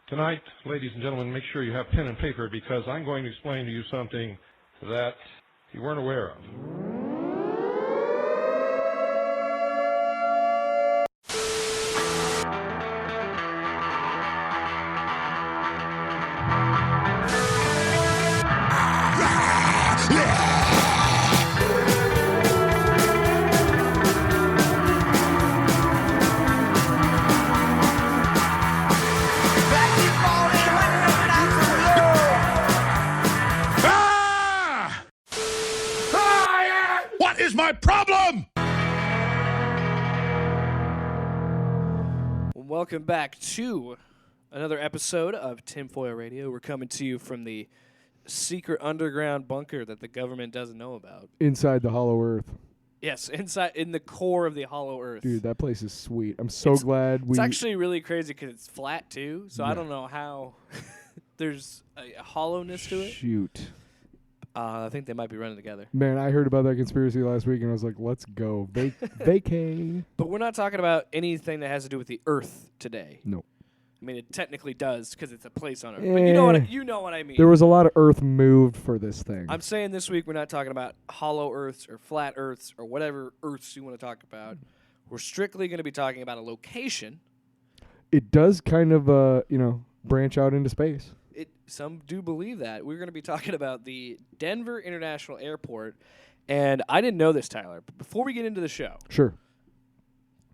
Tonight, ladies and gentlemen, make sure you have pen and paper because I'm going to explain to you something that you weren't aware of. My problem! Welcome back to another episode of Tinfoil Radio. We're coming to you from the secret underground bunker that the government doesn't know about. Inside the hollow earth. Yes, inside in the core of the hollow earth. Dude, that place is sweet. I'm so glad we... It's actually really crazy because it's flat, too, so Yeah. I don't know how there's a hollowness to it. Shoot. I think they might be running together. Man, I heard about that conspiracy last week, and I was like, let's go. Vacay. But we're not talking about anything that has to do with the Earth today. No. I mean, it technically does because it's a place on Earth. Eh. But you know what I mean. There was a lot of earth moved for this thing. I'm saying this week we're not talking about hollow Earths or flat Earths or whatever Earths you want to talk about. We're strictly going to be talking about a location. It does kind of, branch out into space. Some do believe that. We're going to be talking about the Denver International Airport. And I didn't know this, Tyler. But before we get into the show, Sure.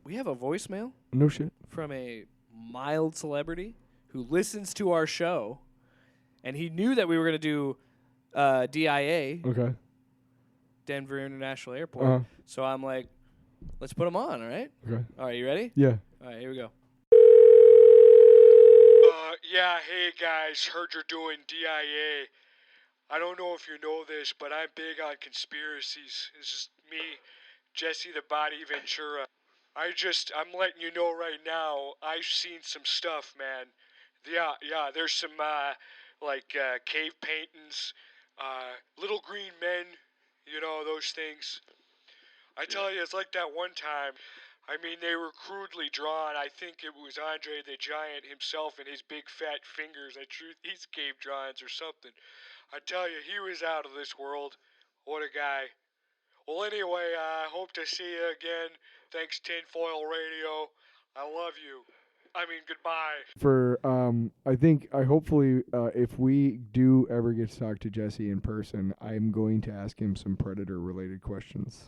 we have a voicemail No shit. from a mild celebrity who listens to our show. And he knew that we were going to do DIA, Okay. Denver International Airport. Uh-huh. So I'm like, let's put him on, all right? Okay. All right, you ready? Yeah. All right, here we go. Yeah, hey guys, heard you're doing DIA. I don't know if you know this, but I'm big on conspiracies. This is me, Jesse the Body Ventura. I'm letting you know right now, I've seen some stuff, man. Yeah, there's some, cave paintings, little green men, those things. I tell you, it's like that one time. I mean, they were crudely drawn. I think it was Andre the Giant himself and his big fat fingers that drew these cave drawings or something. I tell you, he was out of this world. What a guy. Well, anyway, I hope to see you again. Thanks, Tinfoil Radio. I love you. I mean, goodbye. Hopefully, if we do ever get to talk to Jesse in person, I'm going to ask him some Predator-related questions.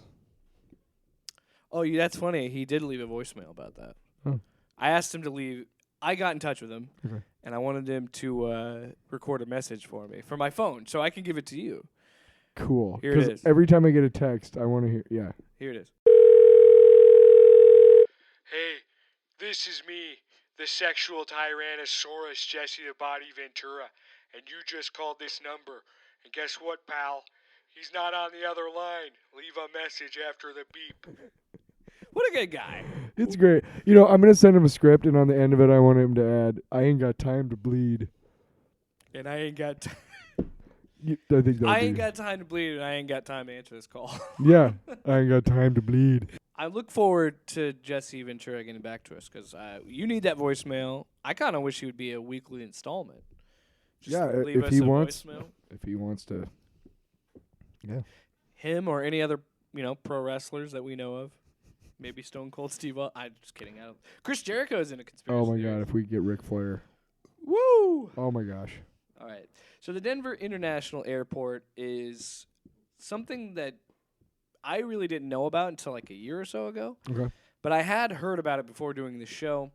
Oh, that's funny. He did leave a voicemail about that. Oh. I asked him to leave. I got in touch with him, Okay. and I wanted him to record a message for me from my phone so I can give it to you. Cool. Here it is. Every time I get a text, I want to hear. Yeah. Here it is. Hey, this is me, the sexual Tyrannosaurus Jesse the Body Ventura, and you just called this number. And guess what, pal? He's not on the other line. Leave a message after the beep. What a good guy. It's great. I'm going to send him a script, and on the end of it, I want him to add, I ain't got time to bleed. And I ain't got I ain't got time to bleed, and I ain't got time to answer this call. Yeah, I ain't got time to bleed. I look forward to Jesse Ventura getting back to us because you need that voicemail. I kind of wish he would be a weekly installment. Just leave if us he a wants. voicemail. If he wants to. Yeah. Him or any other, pro wrestlers that we know of. Maybe Stone Cold Steve Austin. I'm just kidding. Chris Jericho's in a conspiracy. Oh my theory. God! If we get Ric Flair. Woo! Oh my gosh. All right. So the Denver International Airport is something that I really didn't know about until like a year or so ago. Okay. But I had heard about it before doing the show,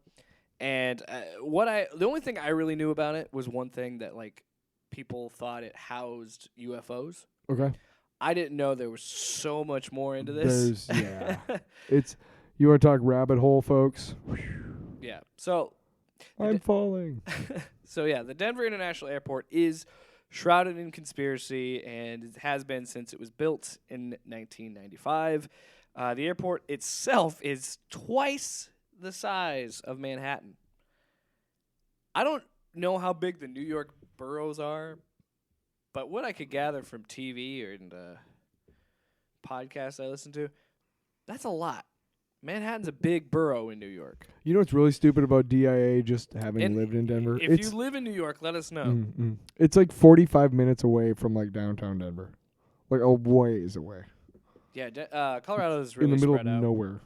and the only thing I really knew about it was one thing that like people thought it housed UFOs. Okay. I didn't know there was so much more into this. It's you want to talk rabbit hole, folks? Yeah. So I'm falling. So yeah, the Denver International Airport is shrouded in conspiracy, and it has been since it was built in 1995. The airport itself is twice the size of Manhattan. I don't know how big the New York boroughs are, but what I could gather from TV and podcasts I listen to, that's a lot. Manhattan's a big borough in New York. You know what's really stupid about DIA just having And lived in Denver? If you live in New York, let us know. It's like 45 minutes away from like downtown Denver. Like a ways away. Yeah, Colorado is really in the middle spread of out. nowhere.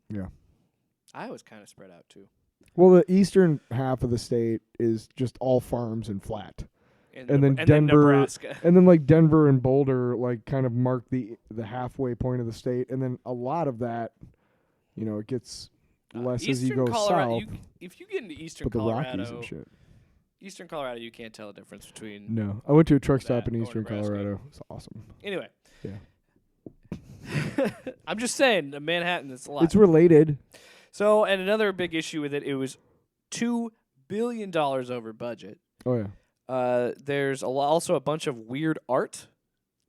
Yeah. Iowa's kind of spread out too. Well, the eastern half of the state is just all farms and flat. And then and Denver, Nebraska. and then like Denver and Boulder, like kind of mark the halfway point of the state, and then a lot of that, you know, it gets less as you go south. If you get into eastern but the Colorado, Rockies and shit. Eastern Colorado, you can't tell the difference between. No, I went to a truck stop that in or eastern Nebraska. Colorado. It's awesome. Anyway, Yeah, I'm just saying, Manhattan, it's a lot. it's related. So, and another big issue with it, it was $2 billion over budget. Oh yeah. There's also a bunch of weird art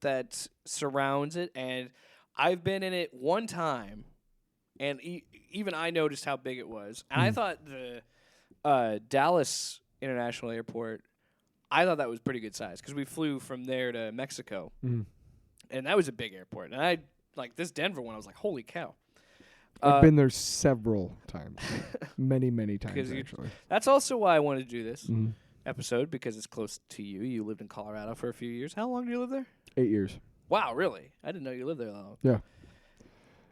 that surrounds it, and I've been in it one time, and even I noticed how big it was. And I thought the Dallas International Airport, I thought that was pretty good size because we flew from there to Mexico, and that was a big airport. And I like this Denver one. I was like, holy cow! I've been there several times, many times actually. That's also why I wanted to do this Mm-hmm. episode because it's close to you. You lived in Colorado for a few years. How long did you live there? 8 years. Wow, really? I didn't know you lived there that long. Yeah.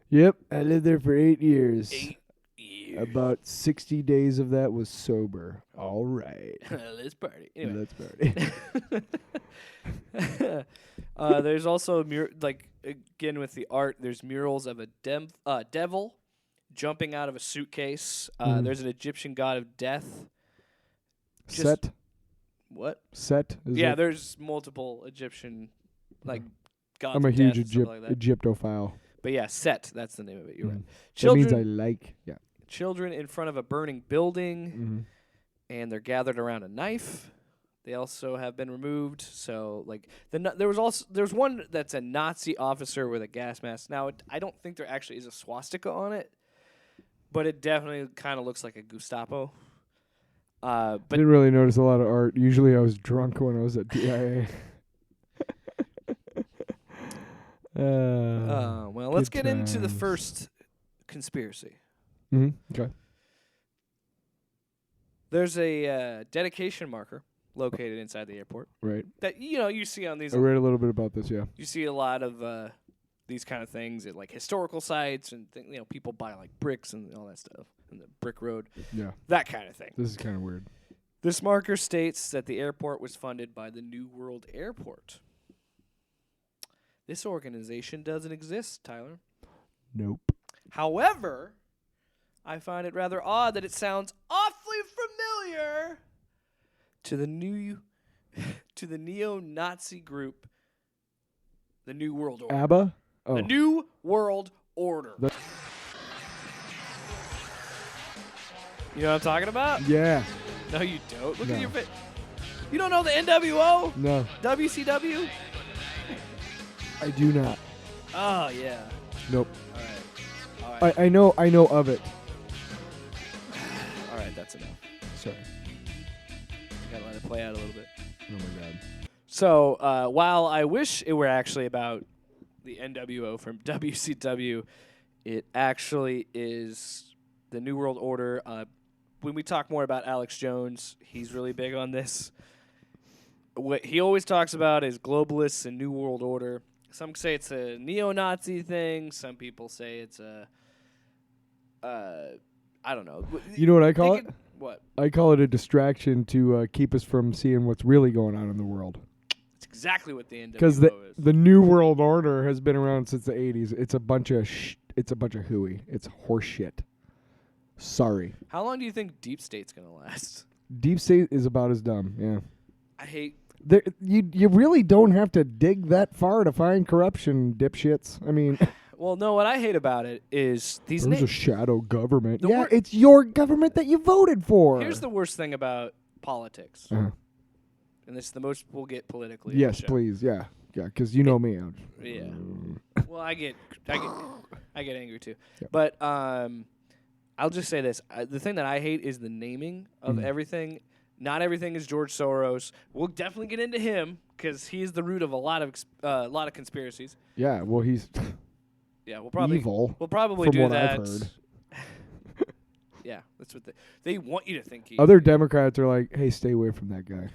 Yep, I lived there for 8 years. 8 years. About 60 days of that was sober. All right. Let's party. Anyway. Let's party. There's also again with the art. There's murals of a devil jumping out of a suitcase. There's an Egyptian god of death. Set. What? Set. Yeah, there's multiple Egyptian gods. I'm a of huge death and stuff like that. Egyptophile. But yeah, Set. That's the name of it. You're right. That Children. means I like. Yeah. Children in front of a burning building, and they're gathered around a knife. They also have been removed. So, there's one that's a Nazi officer with a gas mask. Now, I don't think there actually is a swastika on it, but it definitely kind of looks like a Gestapo. But Didn't really notice a lot of art. Usually, I was drunk when I was at DIA. Well, let's good get into the times. first conspiracy. Okay. There's a dedication marker located inside the airport Right. that you see on these. I read a little bit about this. Yeah. You see a lot of these kind of things at like historical sites and people buy like bricks and all that stuff and the brick road, Yeah. that kind of thing. This is kind of weird. This marker states that the airport was funded by the New World Airport. This organization doesn't exist, Tyler. Nope. However, I find it rather odd that it sounds awfully familiar to the neo-Nazi group, the New World Order. ABBA. Oh. The New World Order. You know what I'm talking about? Yeah. No, you don't. Look No. at your face. You don't know the NWO? No, WCW? I do not. Oh, yeah. Nope. All right. I know of it. All right, that's enough. Sorry. Gotta let it play out a little bit. Oh my god. So, while I wish it were actually about the NWO from WCW, it actually is the New World Order. When we talk more about Alex Jones, he's really big on this. What he always talks about is globalists and New World Order. Some say it's a neo-Nazi thing. Some people say it's a, I don't know. You know what I call it? What? I call it a distraction to keep us from seeing what's really going on in the world. It's exactly what the NWO Because is. the New World Order has been around since the 80s. It's a bunch of hooey. It's horse shit. Sorry. How long do you think Deep State's going to last? Deep State is about as dumb. Yeah. I hate... You really don't have to dig that far to find corruption, dipshits. I mean... Well, no, what I hate about it is these There's a names. shadow government. The Yeah, wor- it's your government that you voted for. Here's the worst thing about politics. Uh-huh. And this is the most we'll get politically. on the Yes, show. please. Yeah. Yeah, because you know me. Yeah. Well, I get angry too. Yeah. But I'll just say this: the thing that I hate is the naming of everything. Not everything is George Soros. We'll definitely get into him because he's the root of a lot of conspiracies. Yeah, well, he's... Yeah, we'll probably evil. We'll probably from do what that. I've heard. Yeah, that's what they want you to think. Other Democrats are like, hey, stay away from that guy.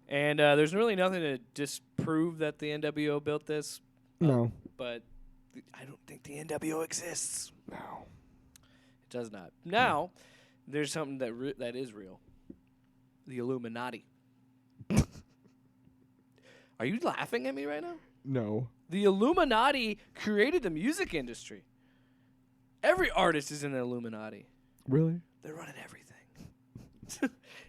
And there's really nothing to disprove that the NWO built this. No. But I don't think the NWO exists. No. It does not. Now, there's something that is real. The Illuminati. Are you laughing at me right now? No. The Illuminati created the music industry. Every artist is in the Illuminati. Really? They're running everything.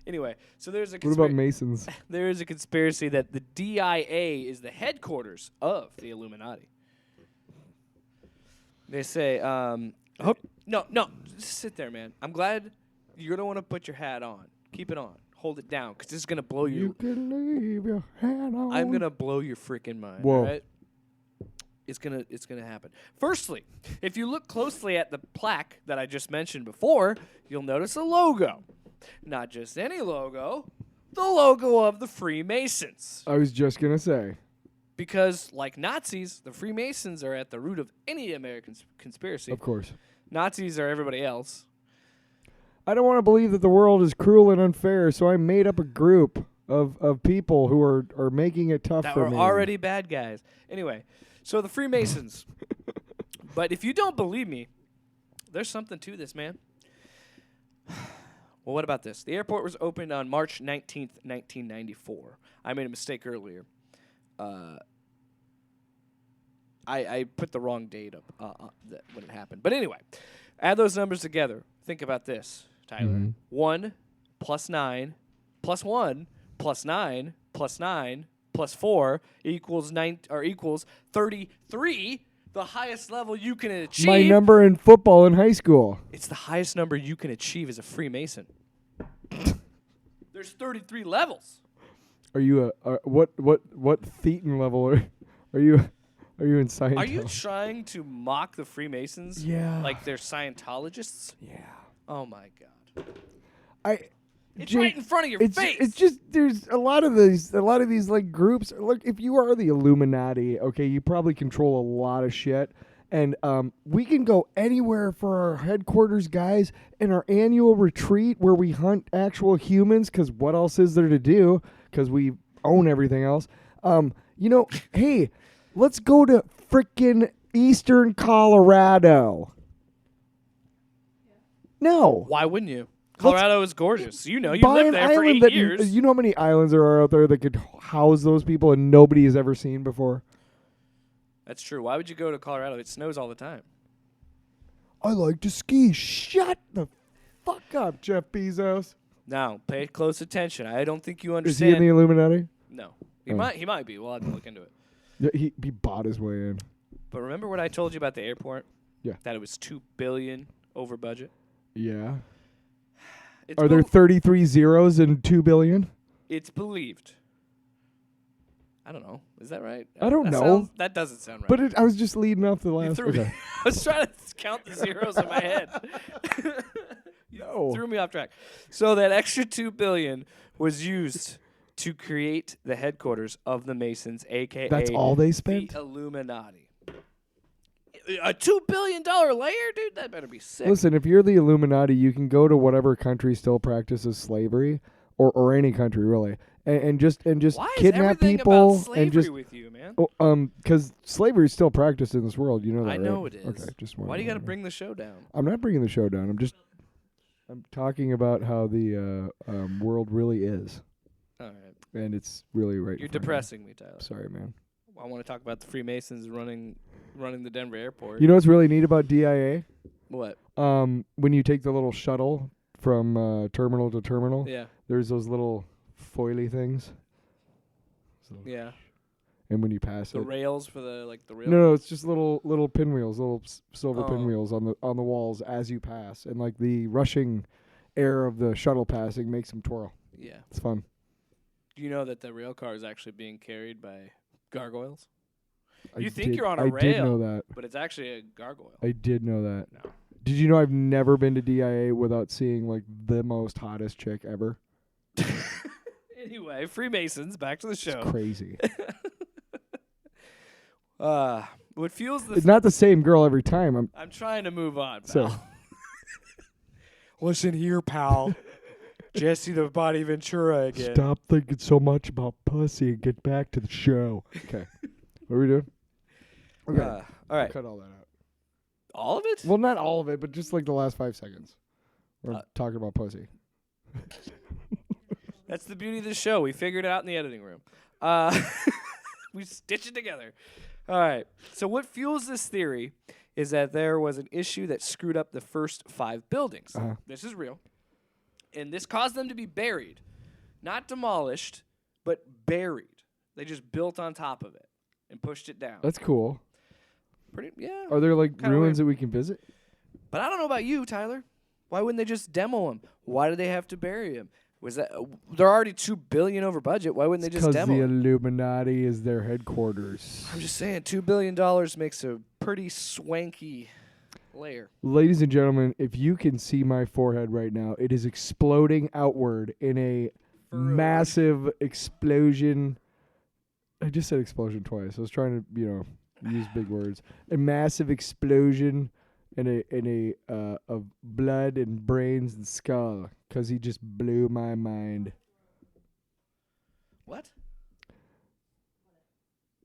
Anyway, so there's a What about Masons? there is a conspiracy that the DIA is the headquarters of the Illuminati. They say, no, just sit there, man. I'm glad you're gonna want to put your hat on. Keep it on. Hold it down, because this is gonna blow You can leave your hat on. I'm gonna blow your freaking mind. Whoa. All right? It's gonna happen. Firstly, if you look closely at the plaque that I just mentioned before, you'll notice a logo. Not just any logo, the logo of the Freemasons. I was just going to say. Because, like Nazis, the Freemasons are at the root of any American conspiracy. Of course. Nazis are everybody else. I don't want to believe that the world is cruel and unfair, so I made up a group of people who are making it tough That for were me. already bad guys. Anyway, so the Freemasons. But if you don't believe me, there's something to this, man. Well, what about this? The airport was opened on March 19th, 1994. I made a mistake earlier. I put the wrong date up when it happened. But anyway, add those numbers together. Think about this, Tyler. Mm-hmm. 1 plus 9 plus 1 plus 9 plus 9 plus 4 equals 33. The highest level you can achieve. My number in football in high school. It's the highest number you can achieve as a Freemason. There's 33 levels. Are you what Thetan level are you in Scientology? Are you trying to mock the Freemasons? Yeah. Like they're Scientologists? Yeah. Oh my God. It's Jake, right in front of your face. It's just there's a lot of these like groups. Look, if you are the Illuminati, okay, you probably control a lot of shit. And we can go anywhere for our headquarters, guys, in our annual retreat where we hunt actual humans, because what else is there to do? Because we own everything else. Hey, let's go to frickin' Eastern Colorado. No. Why wouldn't you? Colorado is gorgeous. You know, you Buy lived an there for island 8 years. You know how many islands there are out there that could house those people and nobody has ever seen before? That's true. Why would you go to Colorado? It snows all the time. I like to ski. Shut the fuck up, Jeff Bezos. Now, pay close attention. I don't think you Is understand. he in the Illuminati? No. He might be. We'll have to look into it. Yeah, he bought his way in. But remember what I told you about the airport? Yeah. That it was $2 billion over budget? Yeah. It's Are there 33 zeros in 2 billion? It's believed. I don't know. Is that right? I don't know. That doesn't sound right. But I was just leading off the You last. threw me. Okay. I was trying to count the zeros in my head. No. Threw me off track. So that extra $2 billion was used to create the headquarters of the Masons, aka That's all they spent? the Illuminati. A $2 billion layer, dude. That better be sick. Listen, if you're the Illuminati, you can go to whatever country still practices slavery, or any country really, and just Why is kidnap everything people about slavery and just with you, man? because slavery is still practiced in this world. You know that, I know right? it is. Okay, just Why do you got to bring the show down? I'm not bringing the show down. I'm talking about how the world really is, All right. and it's really right. You're in front of me. depressing me, Tyler. Sorry, man. I want to talk about the Freemasons running the Denver airport. You know what's really neat about DIA? What? When you take the little shuttle from terminal to terminal, Yeah. there's those little foily things. Yeah. And when you pass The it, rails for the rail. no, it's just little pinwheels, little silver Oh. pinwheels on the walls as you pass, and like the rushing air of the shuttle passing makes them twirl. Yeah. It's fun. Do you know that the rail car is actually being carried by gargoyles? I You think did- you're on a I did rail. know that. But it's actually a gargoyle. I did know that. No. Did you know I've never been to DIA without seeing like the most hottest chick ever? Anyway, Freemasons, back to the show. It's crazy. What fuels the It's not the same girl every time. I'm trying to move on, pal. So Listen here, pal. Jesse the Body Ventura again. stop thinking so much about pussy and get back to the show. Okay. What are we doing? Okay. All right. Cut all that out. All of it? Well, not all of it, but just like the last 5 seconds. We're talking about pussy. That's the beauty of the show. We figured it out in the editing room. We stitch it together. All right. So what fuels this theory is that there was an issue that screwed up the first 5 buildings. This is real. And this caused them to be buried. Not demolished, but buried. They just built on top of it and pushed it down. That's cool. Yeah. Are there like Kinda ruins weird. that we can visit? But I don't know about you, Tyler. Why wouldn't they just demo them? Why did they have to bury them? Was that they're already $2 billion over budget? Why wouldn't they just Because demo the 'em? Illuminati is their headquarters. I'm just saying, $2 billion makes a pretty swanky layer. Ladies and gentlemen, if you can see my forehead right now, it is exploding outward in a massive explosion. I just said explosion twice. I was trying to, use big words. A massive explosion in a of blood and brains and skull, because he just blew my mind. What?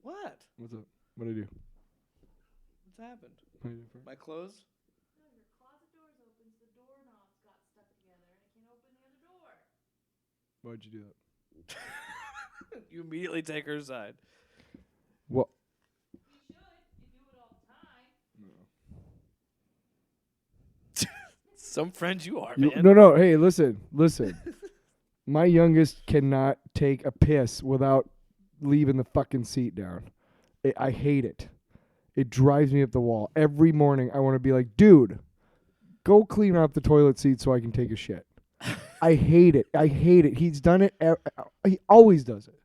What? What's up? What'd I do? What's happened? What did I do first? My clothes? No, your closet door's open, so the doorknobs got stuck together, and I can't open the other door. Why'd you do that? You immediately take her side. Well, You should. You do it all the time. Some friend you are, you, man. no. Hey, listen. My youngest cannot take a piss without leaving the fucking seat down. I hate it. It drives me up the wall. Every morning I want to be like, dude, go clean up the toilet seat so I can take a shit. I hate it. He's done it. He always does it.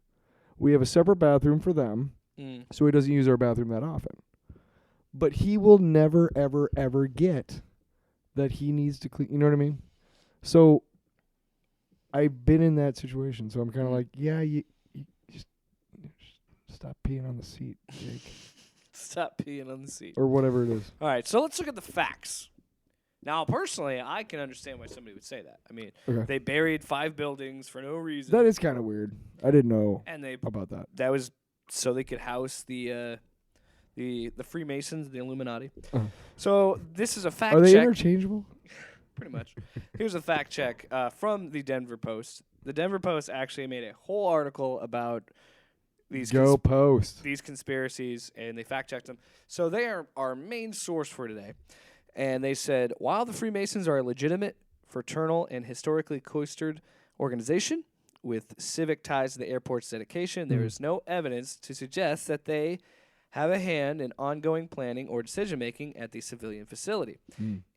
We have a separate bathroom for them, so he doesn't use our bathroom that often. But he will never, ever, ever get that he needs to clean. You know what I mean? So I've been in that situation. So I'm kind of like, yeah, you just stop peeing on the seat, Jake. Stop peeing on the seat. Or whatever it is. All right, so let's look at the facts. Now, personally, I can understand why somebody would say that. I mean, Okay. they buried 5 buildings for no reason. That is kind of weird. I didn't know and they about that. that was so they could house the Freemasons, the Illuminati. Uh-huh. So this is a fact Are they check. interchangeable? Pretty much. Here's a fact check from the Denver Post. The Denver Post actually made a whole article about these Go Post. these conspiracies, and they fact checked them. So they are our main source for today. And they said, while the Freemasons are a legitimate, fraternal, and historically cloistered organization with civic ties to the airport's dedication, there is no evidence to suggest that they have a hand in ongoing planning or decision-making at the civilian facility.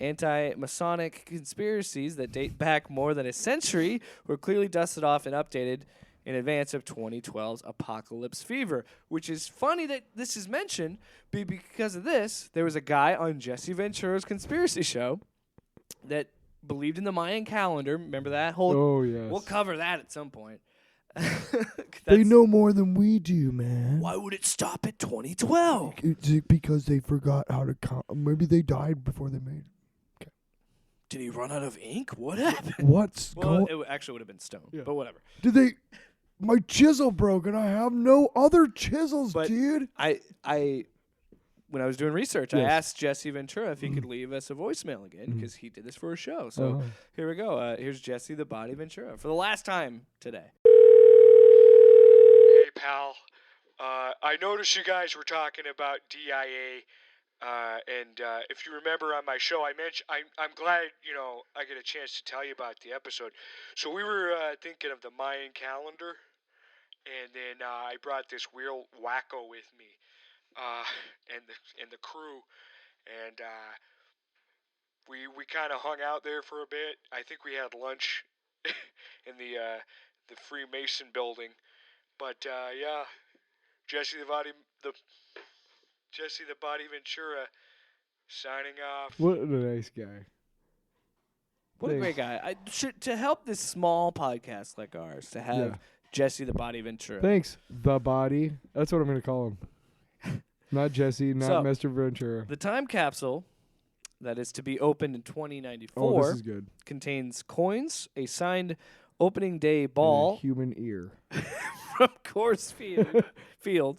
Anti-Masonic conspiracies that date back more than a century were clearly dusted off and updated in advance of 2012's Apocalypse Fever, which is funny that this is mentioned because of this. There was a guy on Jesse Ventura's conspiracy show that believed in the Mayan calendar. Remember that whole? Oh, yes. We'll cover that at some point. They know more than we do, man. Why would it stop at 2012? It's because they forgot how to count. Maybe they died before they made it. Did he run out of ink? What happened? What's Well, going? it actually would have been stone, Yeah. but whatever. Did they? My chisel broke, and I have no other chisels, But dude. When I was doing research, I Yes. asked Jesse Ventura if he could leave us a voicemail again because he did this for a show. So here we go. Here's Jesse the Body Ventura for the last time today. Hey, pal. I noticed you guys were talking about DIA, and if you remember on my show, I'm glad I get a chance to tell you about the episode. So we were thinking of the Mayan calendar, and then I brought this real wacko with me, and the crew, and we kind of hung out there for a bit. I think we had lunch in the Freemason building, but yeah, Jesse the Body Ventura signing off. What a nice guy. What a great guy. To help this small podcast like ours, to have Jesse the Body Ventura. Thanks, the body. That's what I'm going to call him. Not Jesse, not So, Mr. Ventura. The time capsule that is to be opened in Oh, 2094 this is good. contains coins, a signed opening day And a ball human ear. from Coors Field,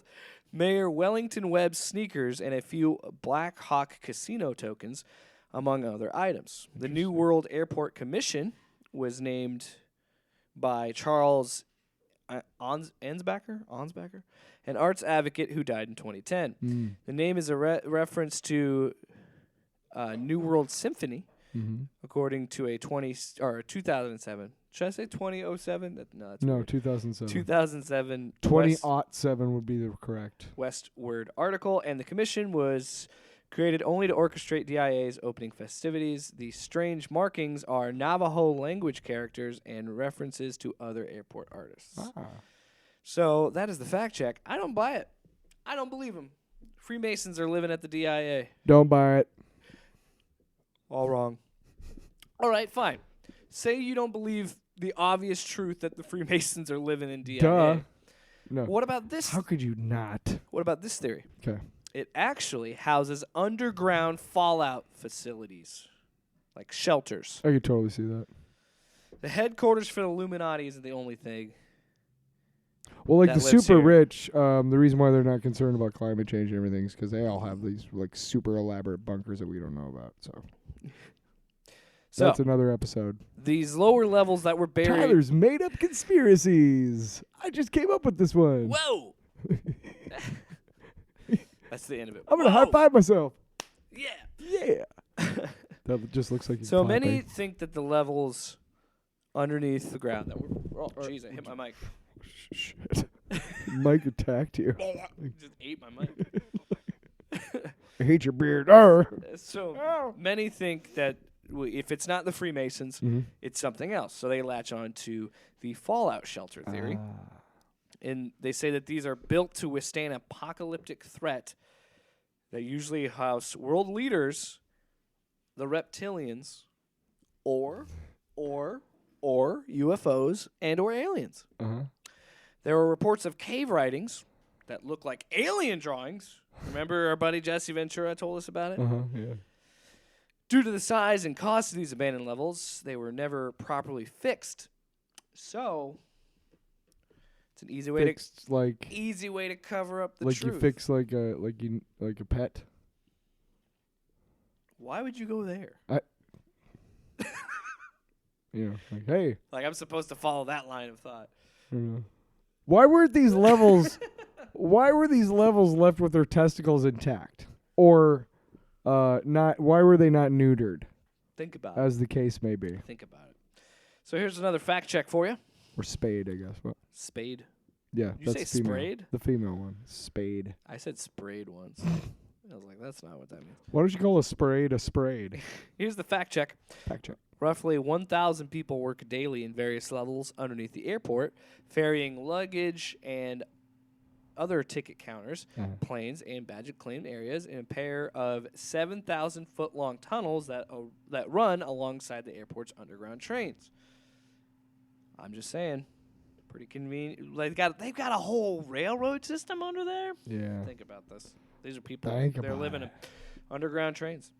Mayor Wellington Webb's sneakers, and a few Black Hawk casino tokens, among other items. The New World Airport Commission was named by Charles Ansbacher, an arts advocate who died in 2010. The name is a reference to New World Symphony, according to a 2007. Should I say 2007? No, that's No, weird. 2007. 2007 2007 would be the correct. Westward article, and the commission was created only to orchestrate DIA's opening festivities. The strange markings are Navajo language characters and references to other airport artists. So that is the fact check. I don't buy it. I don't believe them. Freemasons are living at the DIA. Don't buy it. All wrong. All right, fine. Say you don't believe the obvious truth that the Freemasons are living in DIA. Duh. No. What about this? How could you not? What about this theory? Okay. It actually houses underground fallout facilities, like shelters. I could totally see that. The headquarters for the Illuminati isn't the only thing. Well, like that the lives super here. rich, the reason why they're not concerned about climate change and everything is because they all have these like super elaborate bunkers that we don't know about. So that's another episode. These lower levels that were buried. Tyler's made up conspiracies. I just came up with this one. Whoa! That's the end of it. I'm gonna high five myself. Yeah. Yeah. That just looks like. So many think that the levels underneath the ground that were. Oh, jeez! I hit my mic. Shit. Mike attacked you. Just ate my mic. I hate your beard. Arr. So many think that if it's not the Freemasons, it's something else. So they latch on to the fallout shelter theory. And they say that these are built to withstand apocalyptic threat that usually house world leaders, the reptilians, or UFOs and or aliens. There were reports of cave writings that look like alien drawings. Remember our buddy Jesse Ventura told us about it? Yeah. Due to the size and cost of these abandoned levels, they were never properly fixed. So it's an easy way Fixed, to cover up the like truth. you fix like a pet. Why would you go there? You know, like hey. Like I'm supposed to follow that line of thought. Why weren't these levels? Why were these levels left with their testicles intact, or not? Why were they not neutered? Think about it. As the case may be. Think about it. So here's another fact check for you. Or spade, I guess. What? Spade. Yeah, Did you that's say female. sprayed? The female one. Spade. I said sprayed once. I was like, that's not what that means. Why don't you call a sprayed a sprayed? Here's the fact check. Fact check. Roughly 1,000 people work daily in various levels underneath the airport, ferrying luggage and other ticket counters, planes, and badge-claimed areas in a pair of 7,000-foot-long tunnels that run alongside the airport's underground trains. I'm just saying, pretty convenient. They've got a whole railroad system under there. Yeah. Think about this. These are people. Think They're about living in underground trains.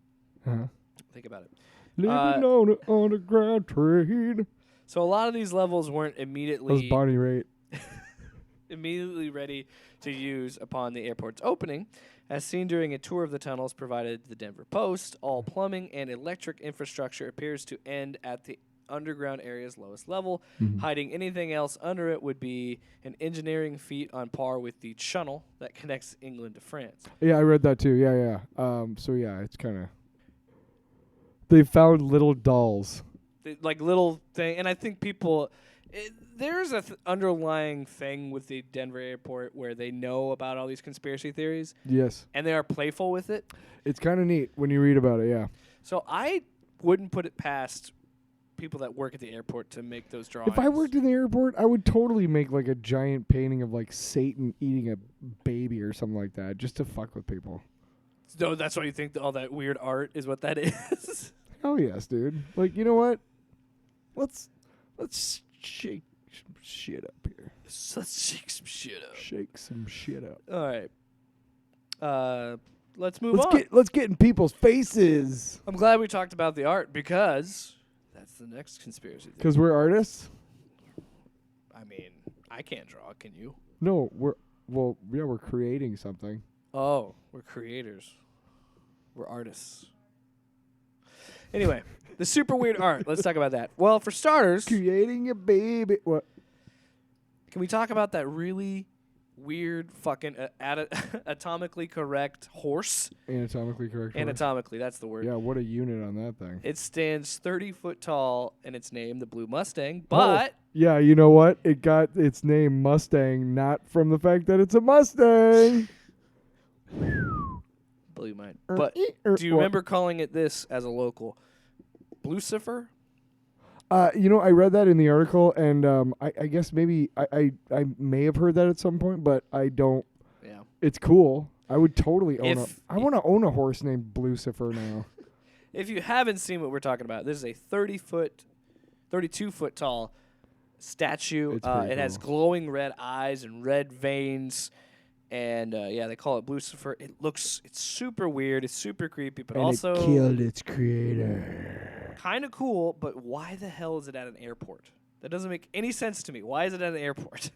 Think about it. Living on an underground train. So a lot of these levels weren't That was immediately Bonnie Raitt. ready to use upon the airport's opening. As seen during a tour of the tunnels provided the Denver Post, all plumbing and electric infrastructure appears to end at the underground area's lowest level. Hiding anything else under it would be an engineering feat on par with the channel that connects England to France. Yeah, I read that too. Yeah. So yeah, it's kind of. They found little dolls. Like little thing, and I think people. There's a underlying thing with the Denver airport where they know about all these conspiracy theories. Yes. And they are playful with it. It's kind of neat when you read about it, yeah. So I wouldn't put it past people that work at the airport to make those drawings. If I worked in the airport, I would totally make like a giant painting of like Satan eating a baby or something like that just to fuck with people. So that's why you think all that weird art is what that is? Oh yes, dude. Like, you know what? Let's shake some shit up here. Let's shake some shit up. Shake some shit up. All right. Let's move on. Let's get in people's faces. I'm glad we talked about the art because that's the next conspiracy theory. Because we're artists. I mean, I can't draw. Can you? No, we're creating something. Oh, we're creators. We're artists. Anyway, the super weird art. Let's talk about that. Well, for starters, Creating a baby. What? can we talk about that really weird fucking atomically correct horse? Anatomically correct. horse. Anatomically, that's the word. Yeah, what a unit on that thing. It stands 30 foot tall, and it's named the Blue Mustang, but... Yeah, you know what? It got its name Mustang, not from the fact that it's a Mustang. Blew your mind. But do you remember calling it this as a local? Blucifer? I read that in the article, and I guess maybe I may have heard that at some point, but I don't. Yeah. It's cool. I would totally own I If- want to own a horse named Blucifer now. If you haven't seen what we're talking about, this is a 32 foot tall statue. It's pretty It has cool. glowing red eyes and red veins. And they call it Blucifer. It's super weird. It's super creepy, but And also it killed its creator. kind of cool. But why the hell is it at an airport? That doesn't make any sense to me. Why is it at an airport?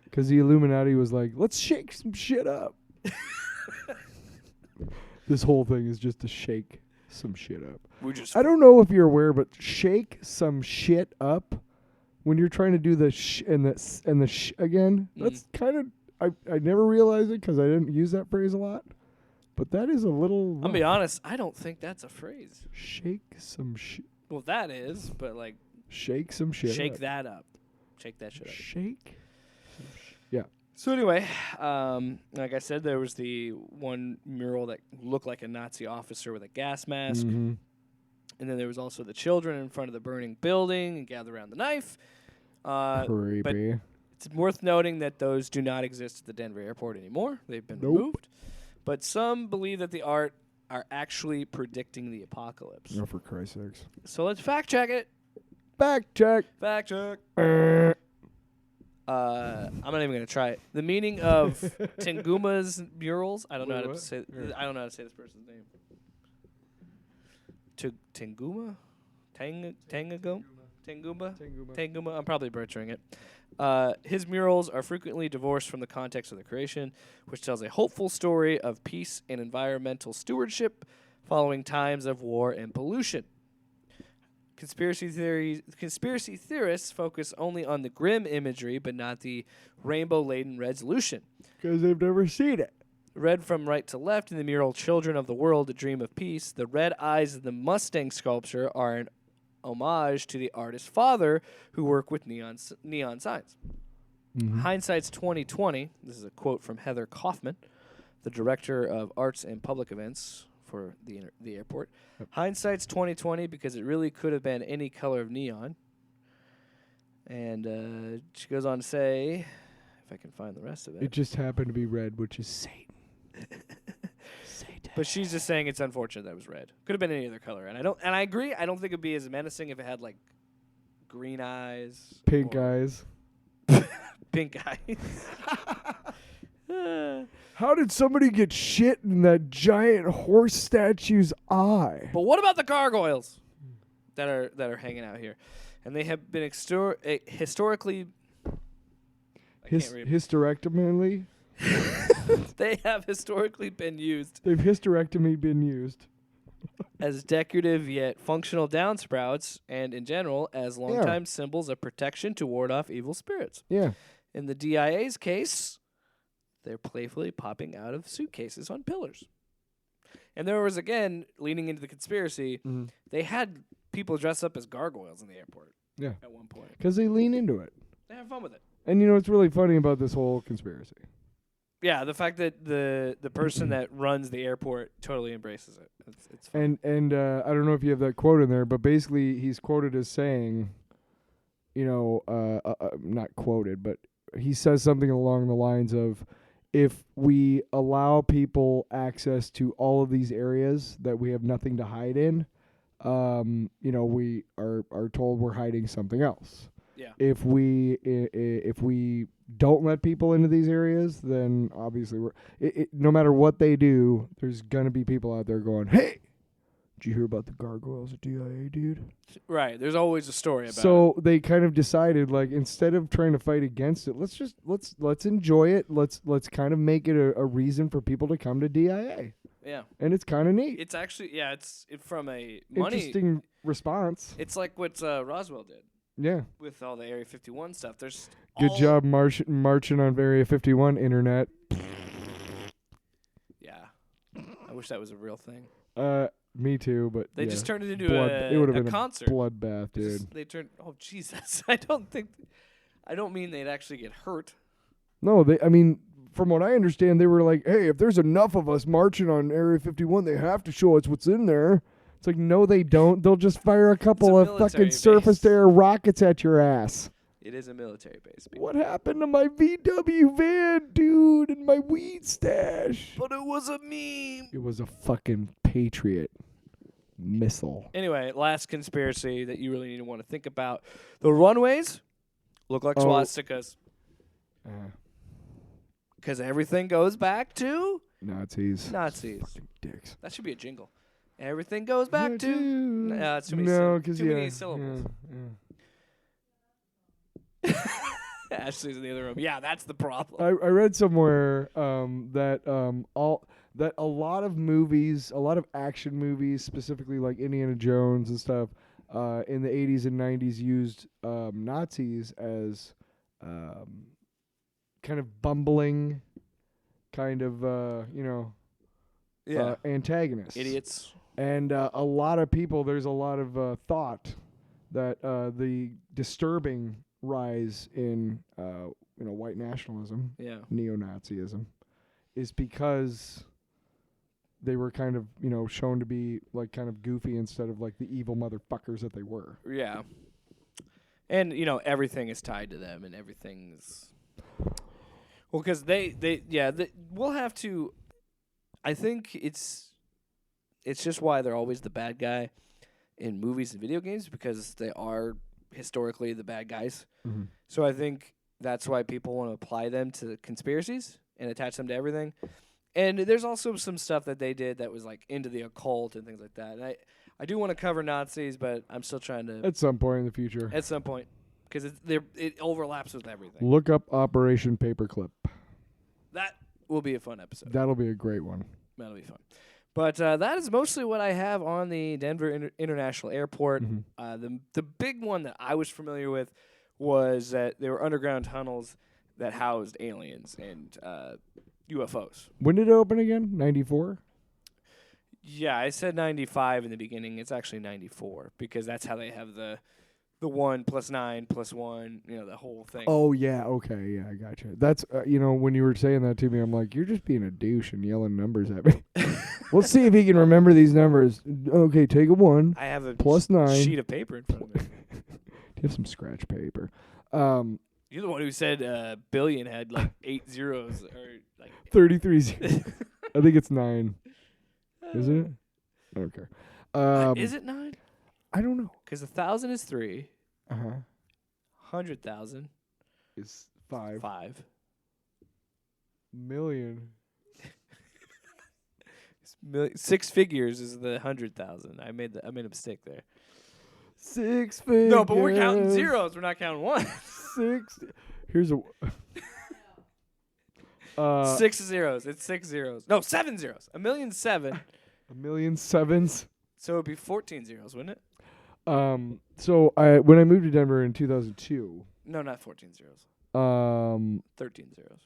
Because the Illuminati was like, let's shake some shit up. This whole thing is just to shake some shit up. We just I don't know if you're aware, but shake some shit up when you're trying to do the sh and the sh again. That's kind of I never realized it because I didn't use that phrase a lot. But that is a little. I'll be honest. I don't think that's a phrase. Shake some shit. Well, that is, but like Shake some shit. shake up. that up. Shake that shit up. Shake. Yeah. So anyway, like I said, there was the one mural that looked like a Nazi officer with a gas mask. Mhm. And then there was also the children in front of the burning building and gather around the knife. Creepy. It's worth noting that those do not exist at the Denver airport anymore. They've been removed. But some believe that the art are actually predicting the apocalypse. Oh, for Christ's sakes. So let's fact check it. Fact check. Fact check. I'm not even gonna try it. The meaning of Tenguma's murals. I don't know how to say. I don't know how to say this person's name. Tenguma, Tenguma. I'm probably butchering it. His murals are frequently divorced from the context of the creation, which tells a hopeful story of peace and environmental stewardship following times of war and pollution. Conspiracy theorists focus only on the grim imagery, but not the rainbow-laden resolution. Because they've never seen it. Read from right to left in the mural Children of the World, A Dream of Peace, the red eyes of the Mustang sculpture are an homage to the artist's father who worked with neon signs. Hindsight's 2020. This is a quote from Heather Kaufman, the director of arts and public events for the airport. Hindsight's 2020 because it really could have been any color of neon. And she goes on to say, if I can find the rest of it. It just happened to be red, which is Satan. But she's just saying it's unfortunate that it was red. Could have been any other color, and I agree. I don't think it'd be as menacing if it had like green eyes, Pink or eyes. pink eyes. How did somebody get shit in that giant horse statue's eye? But what about the gargoyles that are hanging out here? And they have been historically. I can't read. Hysterectomically? They have historically been used They've hysterectomy been used. as decorative yet functional downsprouts, and in general as longtime symbols of protection to ward off evil spirits. Yeah. In the DIA's case, they're playfully popping out of suitcases on pillars. And there was, again, leaning into the conspiracy, they had people dress up as gargoyles in the airport at one point. Because they lean into it. They have fun with it. And you know what's really funny about this whole conspiracy? Yeah, the fact that the person that runs the airport totally embraces it. It's fun. And I don't know if you have that quote in there, but basically he's quoted as saying, not quoted, but he says something along the lines of, if we allow people access to all of these areas that we have nothing to hide in, we are told we're hiding something else. Yeah. If we don't let people into these areas, then obviously no matter what they do, there's gonna be people out there going, "Hey, did you hear about the gargoyles at DIA, dude?" Right. There's always a story about it. So they kind of decided, like, instead of trying to fight against it, let's enjoy it. Let's kind of make it a reason for people to come to DIA, Yeah. and it's kind of neat. It's actually from a money. Interesting response. It's like what Roswell did Yeah. with all the Area 51 stuff. There's Good job marching on Area 51, internet. Yeah. I wish that was a real thing. Me too, but They yeah. just turned it into it would have a been concert. a bloodbath, dude. They turned. Oh Jesus! I don't mean they'd actually get hurt. No, I mean, from what I understand, they were like, "Hey, if there's enough of us marching on Area 51, they have to show us what's in there." It's like, no, they don't. They'll just fire a couple of military fucking base. surface-to-air rockets at your ass. It is a military base. People. What happened to my VW van, dude, and my weed stash? But it was a meme. It was a fucking Patriot missile. Anyway, last conspiracy that you really need to want to think about: the runways look like Oh. swastikas because everything goes back to Nazis. Nazis. Fucking dicks. That should be a jingle. Everything goes back to. No, it's too many. No, because too many syllables. Yeah. Ashley's in the other room. Yeah, that's the problem. I read somewhere that a lot of movies, a lot of action movies, specifically like Indiana Jones and stuff, in the 80s and 90s used Nazis as kind of bumbling, kind of antagonists, Idiots. and a lot of people. There's a lot of thought that the disturbing rise in white nationalism, Yeah. neo-Nazism, is because they were kind of shown to be like kind of goofy instead of like the evil motherfuckers that they were. Yeah. And everything is tied to them, and everything's because we'll have to. I think it's just why they're always the bad guy in movies and video games, because they are historically the bad guys. Mm-hmm. So I think that's why people want to apply them to conspiracies and attach them to everything. And there's also some stuff that they did that was like into the occult and things like that. And I do want to cover Nazis, but I'm still trying to At some point in the future. at some point because it overlaps with everything. Look up Operation Paperclip. That will be a fun episode. That'll be a great one. That'll be fun. But that is mostly what I have on the Denver International Airport. Mm-hmm. The big one that I was familiar with was that there were underground tunnels that housed aliens and UFOs. When did it open again? 94? Yeah, I said 95 in the beginning. It's actually 94 because that's how they have the 1 + 9 + 1, the whole thing. Oh, yeah. Okay. Yeah, I gotcha. That's, when you were saying that to me, I'm like, you're just being a douche and yelling numbers at me. Let's see if he can remember these numbers. Okay, take a 1. I have a plus 9. sheet of paper in front of me. Do you have some scratch paper? You're the one who said billion had like 8 zeros or like 33 zeros. I think it's 9. Isn't it? I don't care. is it 9? I don't know. Because 1,000 is 3. Uh-huh. 100,000 It's 5. 5. Million. 6 figures is the 100,000. I made a mistake there. 6 figures. No, but we're counting zeros. We're not counting one. 6. Here's a. 6 zeros. It's 6 zeros. No, 7 zeros. 1,000,007. 1,000,007s. So it'd be 14 zeros, wouldn't it? So when I moved to Denver in 2002. No, not 14 zeros. 13 zeros.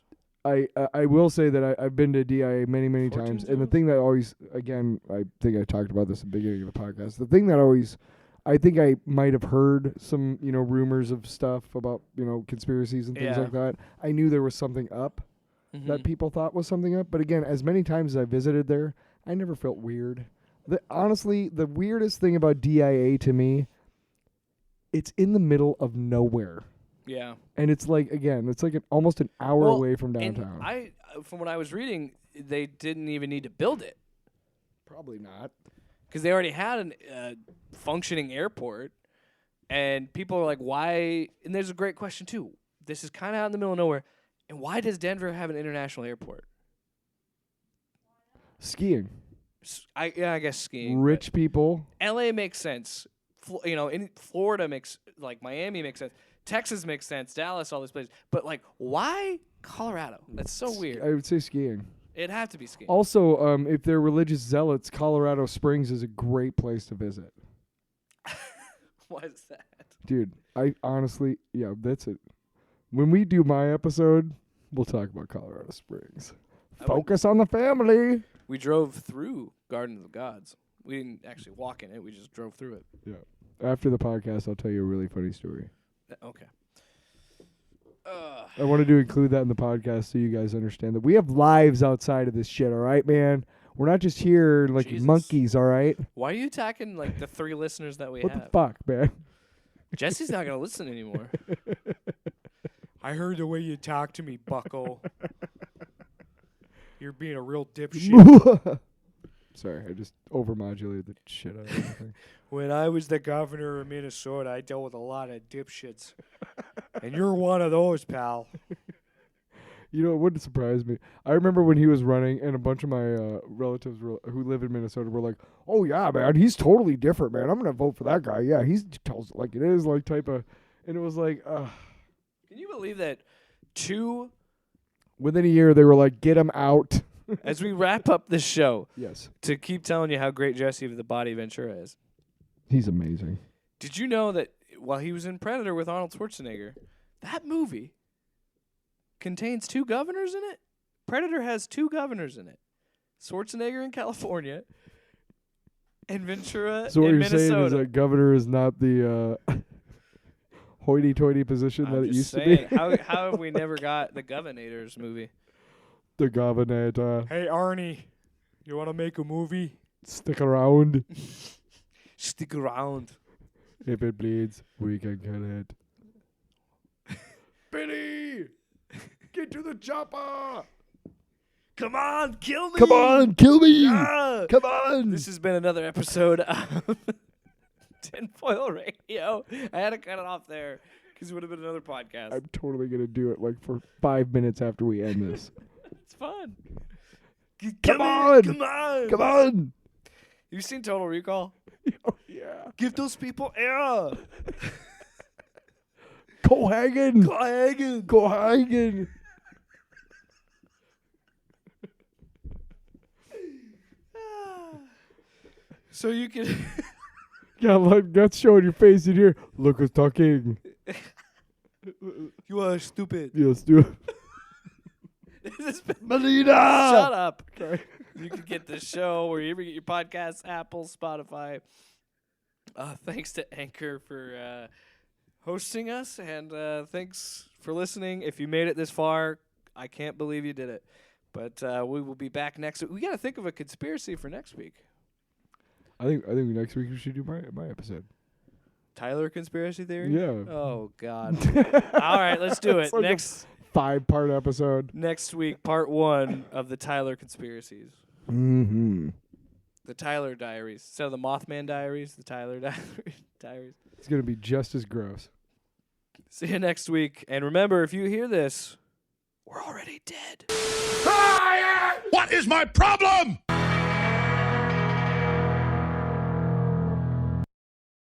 I will say that I've been to DIA many 14 times, and the zeros? thing that always, again, I think I talked about this at the beginning of the podcast. The thing that always, I think I might have heard some rumors of stuff about conspiracies and things Yeah. like that. I knew there was something up that people thought was something up, but again, as many times as I visited there, I never felt weird. Honestly, the weirdest thing about DIA to me, it's in the middle of nowhere. Yeah. And it's like, again, it's like almost an hour away from and downtown. from what I was reading, they didn't even need to build it Probably not. because they already had a functioning airport. And people are like, why? And there's a great question, too. This is kind of out in the middle of nowhere. And why does Denver have an international airport? Skiing. I guess skiing. Rich people. LA makes sense. In Florida makes, like, Miami makes sense. Texas makes sense. Dallas, all these places. But, like, why Colorado? That's so weird. I would say skiing. It'd have to be skiing. Also, if they're religious zealots, Colorado Springs is a great place to visit. Why is that? Dude, I honestly, yeah, that's it. When we do my episode, we'll talk about Colorado Springs. Focus on the family. We drove through Garden of the Gods. We didn't actually walk in it. We just drove through it. Yeah. After the podcast, I'll tell you a really funny story. Okay. I wanted to include that in the podcast so you guys understand that we have lives outside of this shit, all right, man? We're not just here like Jesus. monkeys, all right? Why are you attacking, like, the 3 listeners that we What have? the fuck, man? Jesse's not going to listen anymore. I heard the way you talk to me, bucko. You're being a real dipshit. Sorry, I just overmodulated the shit out of everything. When I was the governor of Minnesota, I dealt with a lot of dipshits. And you're one of those, pal. You know, it wouldn't surprise me. I remember when he was running, and a bunch of my relatives who live in Minnesota were like, "Oh yeah, man, he's totally different, man. I'm gonna vote for that guy. Yeah, he tells it like it is, like type of." And it was like, Can you believe that 2, within a year, they were like, "Get him out." as we wrap up this show, Yes, to keep telling you how great Jesse the Body Ventura is, he's amazing. did you know that while he was in Predator with Arnold Schwarzenegger, that movie contains 2 governors in it? Predator has 2 governors in it. Schwarzenegger in California and Ventura So what in you're Minnesota. saying is that governor is not the hoity-toity position that I'm it just used saying, to be. how have we never got the Governators movie? The governor, Hey, Arnie, you want to make a movie? stick around. Stick around. If it bleeds, we can kill it. Benny, get to the chopper. Come on, kill me. Come on, kill me. Ah! Come on. This has been another episode of Tinfoil Radio. I had to cut it off there because it would have been another podcast. I'm totally going to do it like for 5 minutes after we end this. It's fun. Come on. Come on. Come on. You seen Total Recall? Oh, yeah. Give those people air. Cohagen. Cohagen. Cohagen. So you can... Yeah, look, that's showing your face in here. Look who's talking. You are stupid. Yes, dude. This has been... Melina. Shut up. Okay. You can get the show wherever you get your podcasts, Apple, Spotify. Thanks to Anchor for hosting us, and thanks for listening. If you made it this far, I can't believe you did it. But we will be back next week. We got to think of a conspiracy for next week. I think next week we should do my episode. Tyler conspiracy theory? Yeah. Oh, God. All right, let's do it. It's like a Next 5-part episode. next week, part 1 of the Tyler conspiracies. Mm-hmm. The Tyler Diaries. Instead of the Mothman Diaries, the Tyler Diaries. It's going to be just as gross. See you next week. And remember, if you hear this, we're already dead. What is my problem?